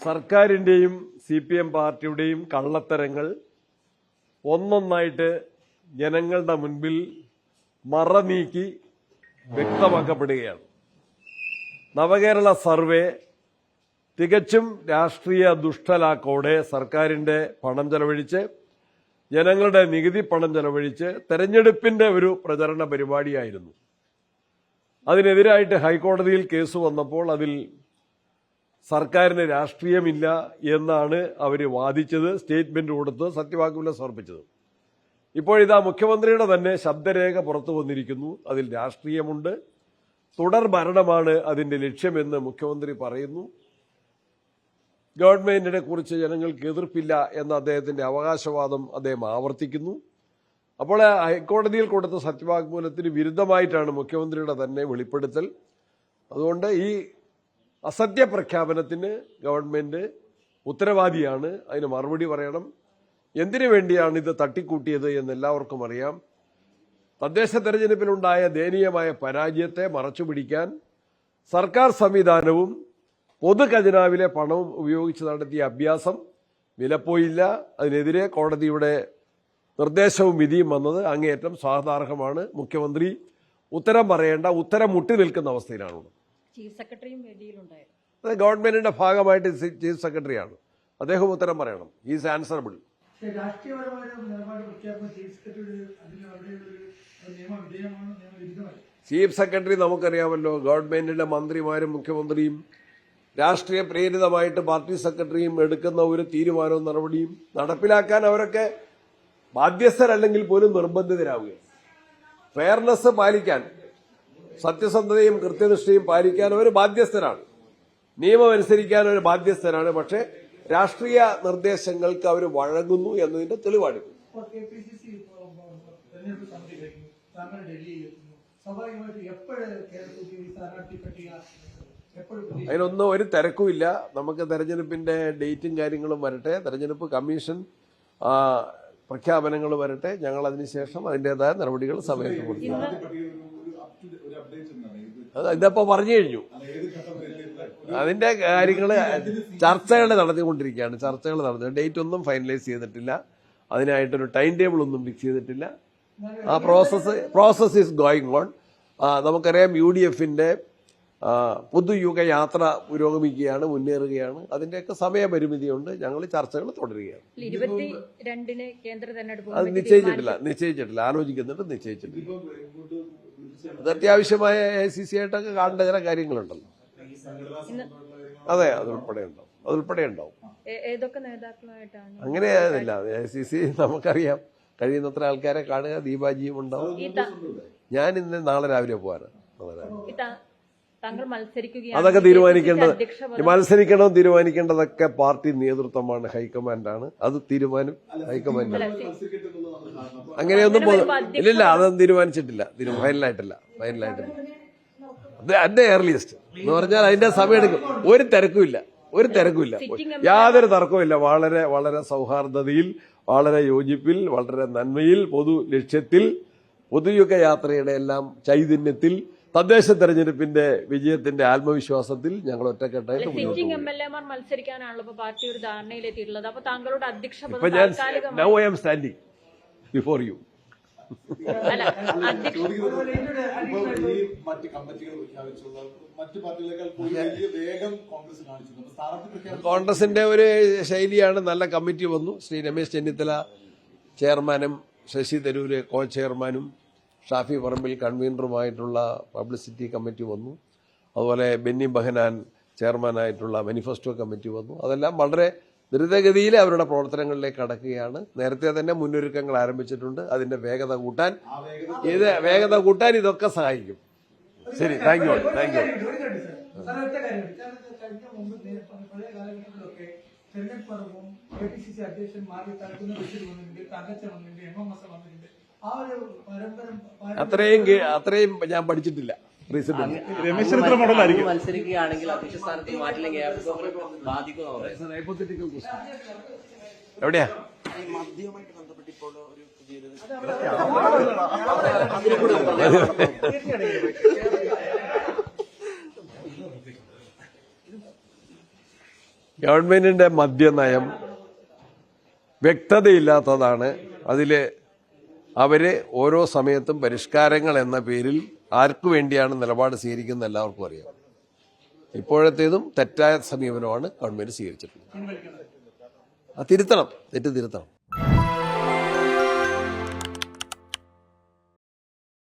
സർക്കാരിന്റെയും CPM പാർട്ടിയുടെയും കള്ളത്തരങ്ങൾ ഒന്നൊന്നായിട്ട് ജനങ്ങളുടെ മുൻപിൽ മറനീക്കി വ്യക്തമാക്കപ്പെടുകയാണ്. നവകേരള സർവേ തികച്ചും രാഷ്ട്രീയ ദുഷ്ടലാക്കോടെ സർക്കാരിന്റെ പണം ചെലവഴിച്ച്, ജനങ്ങളുടെ നികുതി പണം ചെലവഴിച്ച് തെരഞ്ഞെടുപ്പിന്റെ ഒരു പ്രചരണ പരിപാടിയായിരുന്നു. അതിനെതിരായിട്ട് ഹൈക്കോടതിയിൽ കേസ് വന്നപ്പോൾ അതിൽ സർക്കാരിന് രാഷ്ട്രീയമില്ല എന്നാണ് അവർ വാദിച്ചത്, സ്റ്റേറ്റ്മെന്റ് കൊടുത്ത് സത്യവാങ്മൂലം സമർപ്പിച്ചത്. ഇപ്പോഴിതാ മുഖ്യമന്ത്രിയുടെ തന്നെ ശബ്ദരേഖ പുറത്തു വന്നിരിക്കുന്നു. അതിൽ രാഷ്ട്രീയമുണ്ട്, തുടർ ഭരണമാണ് അതിന്റെ ലക്ഷ്യമെന്ന് മുഖ്യമന്ത്രി പറയുന്നു. ഗവൺമെന്റിനെ കുറിച്ച് ജനങ്ങൾക്ക് എതിർപ്പില്ല എന്ന അദ്ദേഹത്തിന്റെ അവകാശവാദം അദ്ദേഹം ആവർത്തിക്കുന്നു. അപ്പോൾ ഹൈക്കോടതിയിൽ കൊടുത്ത സത്യവാങ്മൂലത്തിന് വിരുദ്ധമായിട്ടാണ് മുഖ്യമന്ത്രിയുടെ തന്നെ വെളിപ്പെടുത്തൽ. അതുകൊണ്ട് ഈ അസത്യ പ്രഖ്യാപനത്തിന് ഗവൺമെന്റ് ഉത്തരവാദിയാണ്, അതിന് മറുപടി പറയണം. എന്തിനു വേണ്ടിയാണ് ഇത് തട്ടിക്കൂട്ടിയത് എന്ന് എല്ലാവർക്കും അറിയാം. തദ്ദേശ തെരഞ്ഞെടുപ്പിലുണ്ടായ ദയനീയമായ പരാജയത്തെ മറച്ചുപിടിക്കാൻ സർക്കാർ സംവിധാനവും പൊതുഖജനാവിലെ പണവും ഉപയോഗിച്ച് നടത്തിയ അഭ്യാസം വിലപ്പോയില്ല. അതിനെതിരെ കോടതിയുടെ നിർദ്ദേശവും വിധിയും വന്നത് അങ്ങേയറ്റം സ്വാഗതാർഹമാണ്. മുഖ്യമന്ത്രി ഉത്തരം പറയേണ്ട, ഉത്തരം മുട്ടി നിൽക്കുന്ന അവസ്ഥയിലാണുള്ളത്. ചീഫ് സെക്രട്ടറിയും വേദിയിലുണ്ടായിരുന്നു. അത് ഗവൺമെന്റിന്റെ ഭാഗമായിട്ട് ചീഫ് സെക്രട്ടറിയാണ്, അദ്ദേഹം ഉത്തരം പറയണം. Is answerable. ചീഫ് സെക്രട്ടറി നമുക്കറിയാമല്ലോ, ഗവൺമെന്റിന്റെ മന്ത്രിമാരും മുഖ്യമന്ത്രിയും രാഷ്ട്രീയ പ്രേരിതമായിട്ട് പാർട്ടി സെക്രട്ടറിയും എടുക്കുന്ന ഒരു തീരുമാനവും നടപടിയും നടപ്പിലാക്കാൻ അവരൊക്കെ ബാധ്യസ്ഥരല്ലെങ്കിൽ പോലും നിർബന്ധിതരാവുകയാണ്. ഫെയർനെസ് പാലിക്കാൻ, സത്യസന്ധതയും കൃത്യനിഷ്ഠയും പാലിക്കാൻ അവർ ബാധ്യസ്ഥരാണ്, നിയമം അനുസരിക്കാൻ അവർ ബാധ്യസ്ഥരാണ്. പക്ഷേ രാഷ്ട്രീയ നിർദ്ദേശങ്ങൾക്ക് അവർ വഴങ്ങുന്നു എന്നതിന്റെ തെളിവാണ്. അതിനൊന്നും ഒരു തിരക്കുമില്ല. നമുക്ക് തെരഞ്ഞെടുപ്പിന്റെ ഡേറ്റും കാര്യങ്ങളും വരട്ടെ, തെരഞ്ഞെടുപ്പ് കമ്മീഷൻ പ്രഖ്യാപനങ്ങൾ വരട്ടെ, ഞങ്ങൾ അതിനുശേഷം അതിന്റേതായ നടപടികൾ സമയത്ത് കൊടുക്കും. ഇതിപ്പോ പറഞ്ഞു കഴിഞ്ഞു. അതിന്റെ കാര്യങ്ങള് ചർച്ചകൾ നടത്തിക്കൊണ്ടിരിക്കുകയാണ്. ചർച്ചകൾ നടത്തി ഡേറ്റ് ഒന്നും ഫൈനലൈസ് ചെയ്തിട്ടില്ല, അതിനായിട്ടൊരു ടൈം ടേബിൾ ഒന്നും ഫിക്സ് ചെയ്തിട്ടില്ല. ആ പ്രോസസ് ഈസ് ഗോയിങ് ഓൺ. നമുക്കറിയാം UDFന്റെ പൊതുയുഗ യാത്ര പുരോഗമിക്കുകയാണ്, മുന്നേറുകയാണ്. അതിന്റെയൊക്കെ സമയപരിമിതിയുണ്ട്. ഞങ്ങൾ ചർച്ചകൾ തുടരുകയാണ്. അത് നിശ്ചയിച്ചിട്ടില്ല, ആലോചിക്കുന്നുണ്ട്, നിശ്ചയിച്ചിട്ടില്ല. അത് അത്യാവശ്യമായ AICC ആയിട്ടൊക്കെ കാണേണ്ട ചില കാര്യങ്ങളുണ്ടല്ലോ. അതെ, അതുൾപ്പെടെ ഉണ്ടാവും. അങ്ങനെയായിരുന്നില്ല. AICC നമുക്കറിയാം, കഴിയുന്നത്ര ആൾക്കാരെ കാണുക, ദീപാജിയും ഉണ്ടാവും. ഞാൻ ഇന്ന് നാളെ രാവിലെ പോകാനാണ്. അതൊക്കെ തീരുമാനിക്കേണ്ടതൊക്കെ പാർട്ടി നേതൃത്വമാണ്, ഹൈക്കമാൻഡാണ്. അത് തീരുമാനം ഹൈക്കമാൻഡാണ്. അങ്ങനെയൊന്നും ഇല്ലില്ല, അതൊന്നും തീരുമാനിച്ചിട്ടില്ല, ഫൈനലായിട്ടില്ല. അതിന്റെ ഏർലിയസ്റ്റ് എന്ന് പറഞ്ഞാൽ അതിന്റെ സമയം എടുക്കും. ഒരു തിരക്കുമില്ല, യാതൊരു തർക്കവുമില്ല. വളരെ വളരെ സൗഹാർദ്ദതയിൽ, വളരെ യോജിപ്പിൽ, വളരെ നന്മയിൽ, പൊതു ലക്ഷ്യത്തിൽ, പൊതുയുഗ യാത്രയുടെ എല്ലാം ചൈതന്യത്തിൽ, തദ്ദേശ തെരഞ്ഞെടുപ്പിന്റെ വിജയത്തിന്റെ ആത്മവിശ്വാസത്തിൽ ഞങ്ങൾ ഒറ്റക്കെട്ടായിട്ട് മത്സരിക്കാനാണല്ലോ പാർട്ടി ഒരു ധാരണയിലെത്തിയിട്ടുള്ളത്. അപ്പൊ താങ്കളുടെ അധ്യക്ഷ now I am standing before you. കോൺഗ്രസിന്റെ ഒരു ശൈലിയാണ്. നല്ല കമ്മിറ്റി വന്നു. ശ്രീ രമേശ് ചെന്നിത്തല ചെയർമാനും ശശി തരൂര് കോ ചെയർമാനും ഷാഫി പറമ്പിൽ കൺവീനറുമായിട്ടുള്ള പബ്ലിസിറ്റി കമ്മിറ്റി വന്നു. അതുപോലെ ബെന്നി ബെഹനാൻ ചെയർമാനായിട്ടുള്ള മാനിഫെസ്റ്റോ കമ്മിറ്റി വന്നു. അതെല്ലാം വളരെ ദ്രുതഗതിയിൽ അവരുടെ പ്രവർത്തനങ്ങളിലേക്ക് കടക്കുകയാണ്. നേരത്തെ തന്നെ മുന്നൊരുക്കങ്ങൾ ആരംഭിച്ചിട്ടുണ്ട്. അതിന്റെ വേഗത കൂട്ടാൻ ഇതൊക്കെ സഹായിക്കും. ശരി, താങ്ക് യു. അത്രയും ഞാൻ പഠിച്ചിട്ടില്ല. എവിടെയാ മദ്യവുമായിട്ട് ബന്ധപ്പെട്ട് ഇപ്പോൾ ഒരു ഗവൺമെന്റിന്റെ മദ്യനയം വ്യക്തതയില്ലാത്തതാണ്. അതിൽ അവര് ഓരോ സമയത്തും പരിഷ്കാരങ്ങൾ എന്ന പേരിൽ ആർക്കു വേണ്ടിയാണ് നിലപാട് സ്വീകരിക്കുന്നത് എല്ലാവർക്കും അറിയാം. ഇപ്പോഴത്തേതും തെറ്റായ സമീപനമാണ് ഗവൺമെന്റ് സ്വീകരിച്ചിട്ടുള്ളത്. തിരുത്തണം, തെറ്റ് തിരുത്തണം.